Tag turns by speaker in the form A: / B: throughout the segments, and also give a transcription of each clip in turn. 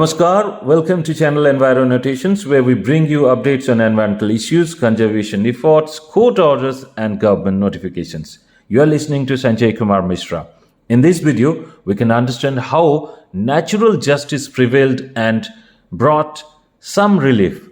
A: Namaskar, welcome to channel Enviro Annotations, where we bring you updates on environmental issues, conservation efforts, court orders and government notifications. You are listening to Sanjay Kumar Mishra. In this video, we can understand how natural justice prevailed and brought some relief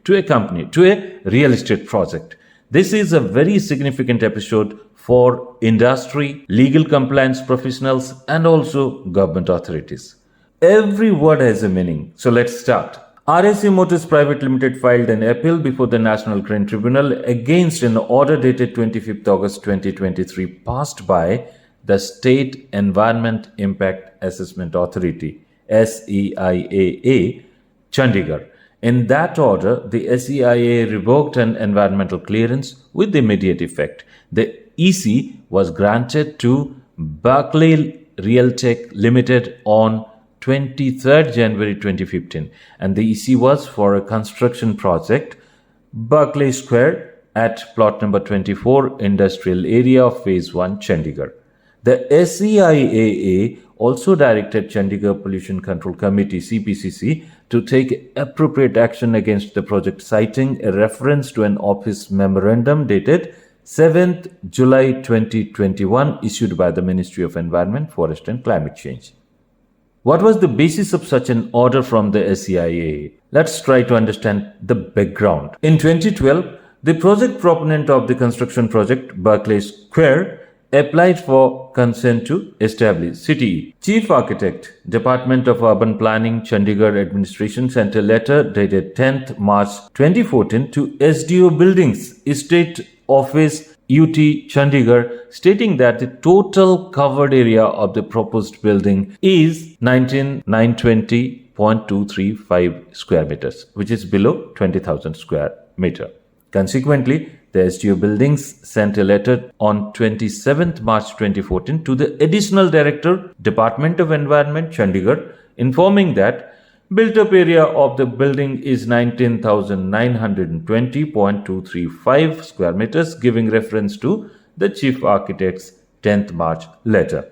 A: to a company, to a real estate project. This is a very significant episode for industry, legal compliance professionals and also government authorities. Every word has a meaning. So let's start. RSA Motors Private Limited filed an appeal before the National Crane Tribunal against an order dated 25th August 2023 passed by the State Environment Impact Assessment Authority SEIAA, Chandigarh. In that order, the SEIAA revoked an environmental clearance with immediate effect. The EC was granted to Berkeley Realtech Limited on 23rd January 2015, and the EC was for a construction project, Berkeley Square at plot number 24, industrial area of phase 1, Chandigarh. The SEIAA also directed Chandigarh Pollution Control Committee CPCC to take appropriate action against the project, citing a reference to an office memorandum dated 7th July 2021 issued by the Ministry of Environment, Forest and Climate Change. What was the basis of such an order from the SEIAA? Let's try to understand the background. In 2012, the project proponent of the construction project, Berkeley Square, applied for consent to establish CTE. Chief Architect, Department of Urban Planning, Chandigarh Administration sent a letter dated 10th March 2014 to SDO Buildings, Estate Office, UT Chandigarh, stating that the total covered area of the proposed building is 19,920.235 square meters, which is below 20,000 square meter. Consequently, the SDO Buildings sent a letter on 27th March 2014 to the Additional Director, Department of Environment, Chandigarh, informing that built-up area of the building is 19,920.235 square meters, giving reference to the Chief Architect's 10th March letter.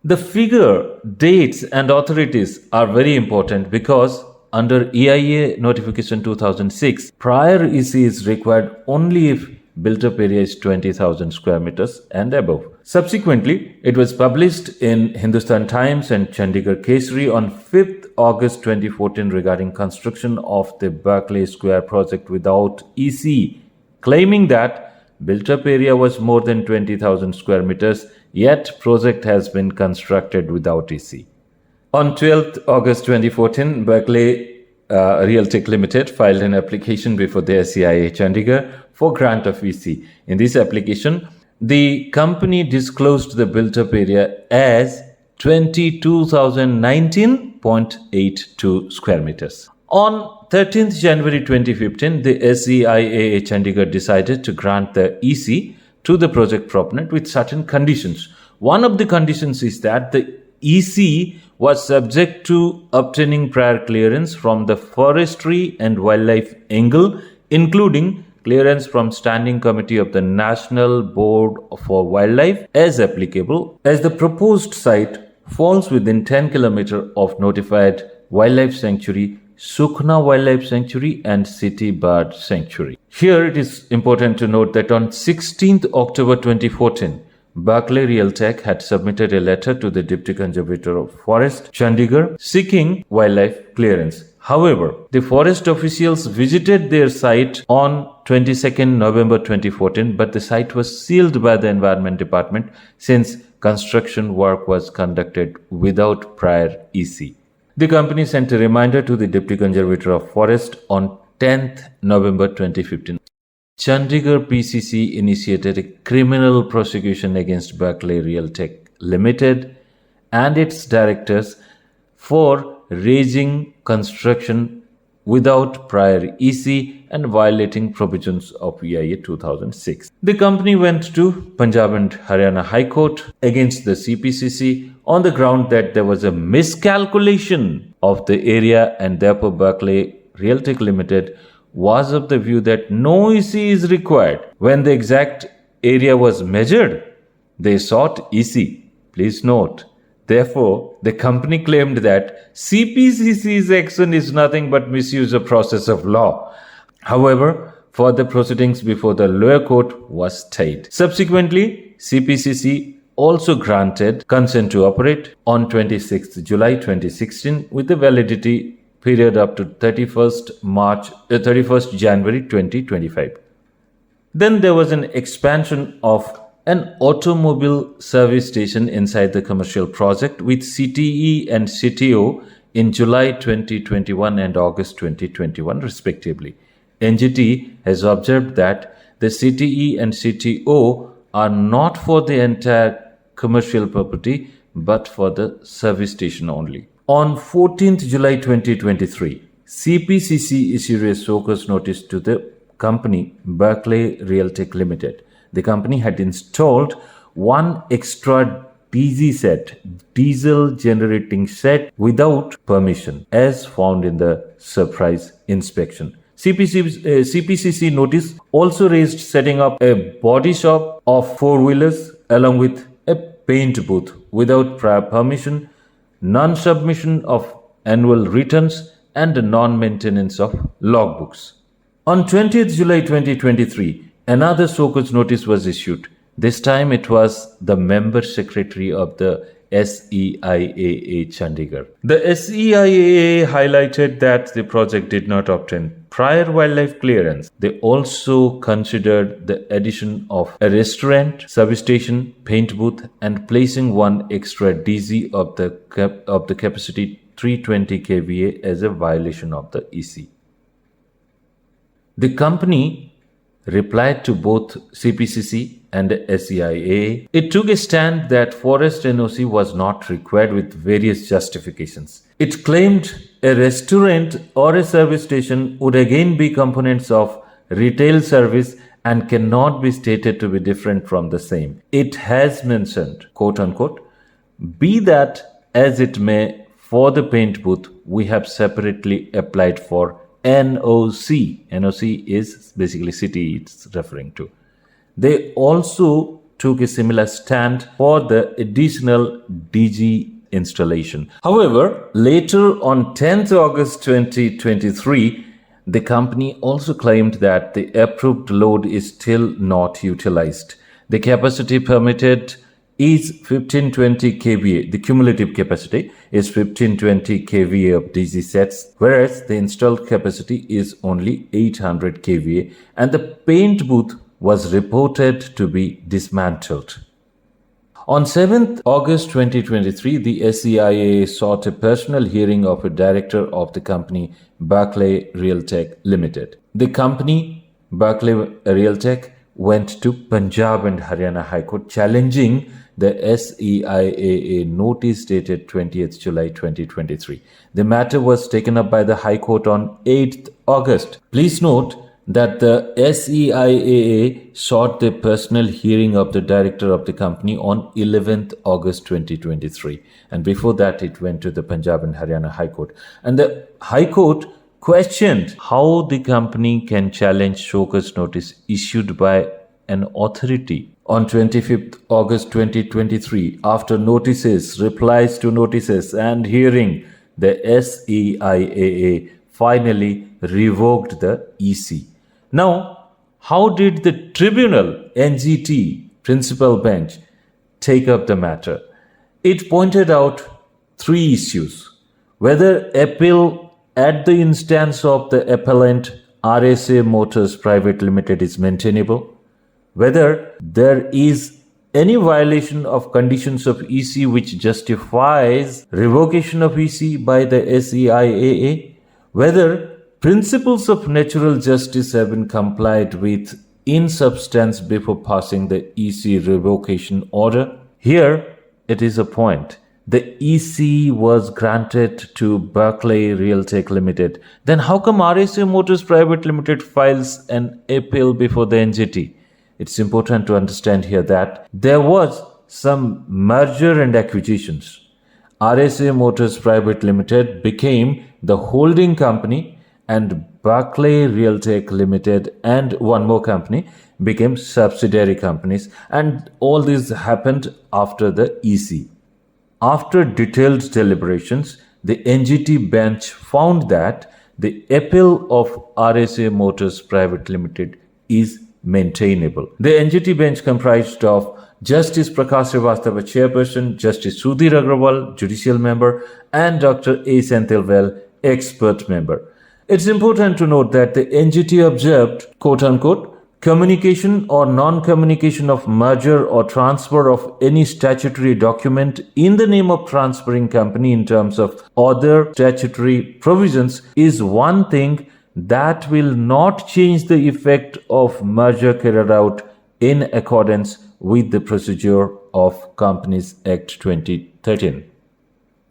A: The figure, dates and authorities are very important because under EIA Notification 2006, prior EC is required only if built-up area is 20,000 square meters and above. Subsequently, it was published in Hindustan Times and Chandigarh Kesari on 5th August 2014 regarding construction of the Berkeley Square project without EC, claiming that built-up area was more than 20,000 square meters, yet project has been constructed without EC. On 12th August 2014, Berkeley Realtech Limited filed an application before the SEIA Chandigarh for grant of EC. In this application, the company disclosed the built-up area as 22,019.82 square meters. On 13th January 2015, the SEIA Chandigarh decided to grant the EC to the project proponent with certain conditions. One of the conditions is that the EC was subject to obtaining prior clearance from the forestry and wildlife angle, including clearance from Standing Committee of the National Board for Wildlife as applicable, as the proposed site falls within 10 km of notified wildlife sanctuary, Sukhna Wildlife Sanctuary and City Bird Sanctuary. Here it is important to note that on 16th October 2014, Berkeley Realtech had submitted a letter to the Deputy Conservator of Forest, Chandigarh, seeking wildlife clearance. However, the forest officials visited their site on 22nd November 2014, but the site was sealed by the Environment Department since construction work was conducted without prior EC. The company sent a reminder to the Deputy Conservator of Forest on 10th November 2015. Chandigarh PCC initiated a criminal prosecution against Berkeley Realtech Limited and its directors for raising construction without prior EC and violating provisions of EIA 2006. The company went to Punjab and Haryana High Court against the CPCC on the ground that there was a miscalculation of the area, and therefore Berkeley Realtech Limited was of the view that no EC is required. When the exact area was measured, they sought EC. Please note, Therefore, the company claimed that CPCC's action is nothing but misuse of process of law. However, further proceedings before the lower court was stayed. Subsequently, CPCC also granted consent to operate on 26th July 2016 with the validity period up to 31st January 2025. Then there was an expansion of an automobile service station inside the commercial project with CTE and CTO in July 2021 and August 2021 respectively. NGT has observed that the CTE and CTO are not for the entire commercial property but for the service station only. On 14th July 2023, CPCC issued a show cause notice to the company Berkeley Realtek Limited. The company had installed one extra diesel generating set without permission, as found in the surprise inspection. CPCC notice also raised setting up a body shop of four-wheelers along with a paint booth without prior permission, non-submission of annual returns, and non-maintenance of logbooks. On 20th July 2023, another show cause notice was issued. This time it was the member secretary of the SEIAA Chandigarh. The SEIAA highlighted that the project did not obtain prior wildlife clearance. They also considered the addition of a restaurant, service station, paint booth, and placing one extra DC of the capacity 320 kVA as a violation of the EC. The company replied to both CPCC and SEIAA. It took a stand that forest NOC was not required with various justifications. It claimed a restaurant or a service station would again be components of retail service and cannot be stated to be different from the same. It has mentioned, quote unquote, be that as it may, for the paint booth, we have separately applied for NOC. NOC is basically city it's referring to. They also took a similar stand for the additional DG installation. However, later on 10th August 2023, the company also claimed that the approved load is still not utilized. The capacity permitted is 1520 kVA. The cumulative capacity is 1520 kVA of DC sets, whereas the installed capacity is only 800 kVA, and the paint booth was reported to be dismantled. On 7th August 2023, the SEIAA sought a personal hearing of a director of the company Berkeley Realtek Limited. The company Berkeley Realtek went to Punjab and Haryana High Court challenging the SEIAA notice dated 20th July 2023. The matter was taken up by the High Court on 8th August. Please note that the SEIAA sought the personal hearing of the director of the company on 11th August 2023. And before that, it went to the Punjab and Haryana High Court. And the High Court questioned how the company can challenge show cause notice issued by an authority. On 25th August 2023, after notices, replies to notices, and hearing, the SEIAA finally revoked the EC. Now, how did the tribunal, NGT, principal bench, take up the matter? It pointed out three issues: whether appeal at the instance of the appellant RSA Motors Private Limited is maintainable, whether there is any violation of conditions of EC which justifies revocation of EC by the SEIAA, whether principles of natural justice have been complied with in substance before passing the EC revocation order. Here it is a point. The EC was granted to Berkeley Realtek Limited. Then how come RSA Motors Private Limited files an appeal before the NGT? It's important to understand here that there was some merger and acquisitions. RSA Motors Private Limited became the holding company, and Berkeley Realtek Limited and one more company became subsidiary companies, and all this happened after the EC. After detailed deliberations, the NGT bench found that the appeal of RSA Motors Private Limited is maintainable. The NGT bench comprised of Justice Prakash Shrivastava, Chairperson, Justice Sudhir Agrawal, Judicial Member, and Dr. A. Senthil, Expert Member. It's important to note that the NGT observed, quote-unquote, communication or non-communication of merger or transfer of any statutory document in the name of transferring company in terms of other statutory provisions is one thing that will not change the effect of merger carried out in accordance with the procedure of Companies Act 2013.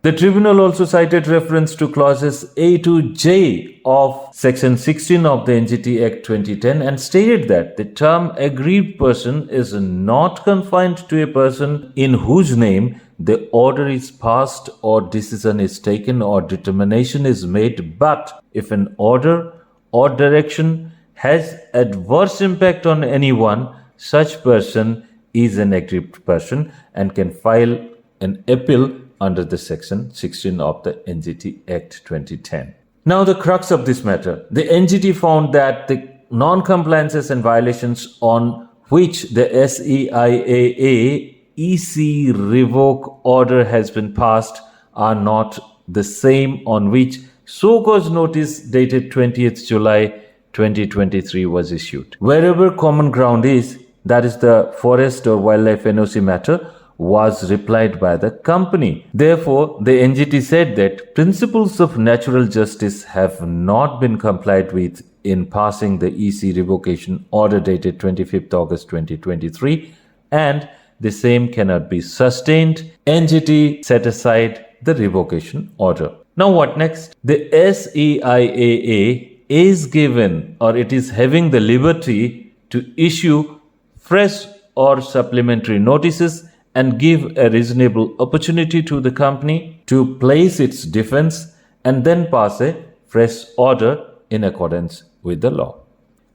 A: The tribunal also cited reference to clauses A to J of Section 16 of the NGT Act 2010 and stated that the term aggrieved person is not confined to a person in whose name the order is passed or decision is taken or determination is made, but if an order or direction has adverse impact on anyone, such person is an aggrieved person and can file an appeal under the Section 16 of the NGT Act 2010. Now the crux of this matter. The NGT found that the non-compliances and violations on which the SEIAA EC revoke order has been passed are not the same on which so-cause notice dated 20th July 2023 was issued. Wherever common ground is, that is the forest or wildlife NOC matter, was replied by the company. Therefore, the NGT said that principles of natural justice have not been complied with in passing the EC revocation order dated 25th August 2023 and the same cannot be sustained. NGT set aside the revocation order. Now what next? The SEIAA is given or it is having the liberty to issue fresh or supplementary notices and give a reasonable opportunity to the company to place its defense and then pass a fresh order in accordance with the law.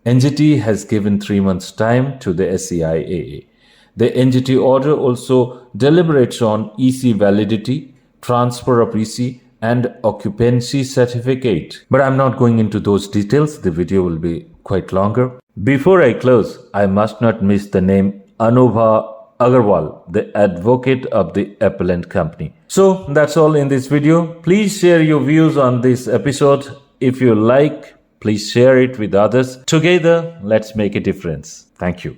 A: NGT has given 3 months' time to the SEIAA. The NGT order also deliberates on EC validity, transfer of EC, and occupancy certificate. But I'm not going into those details. The video will be quite longer. Before I close, I must not miss the name Agrawal, the advocate of the Appellant company. So that's all in this video. Please share your views on this episode. If you like, please share it with others. Together, let's make a difference. Thank you.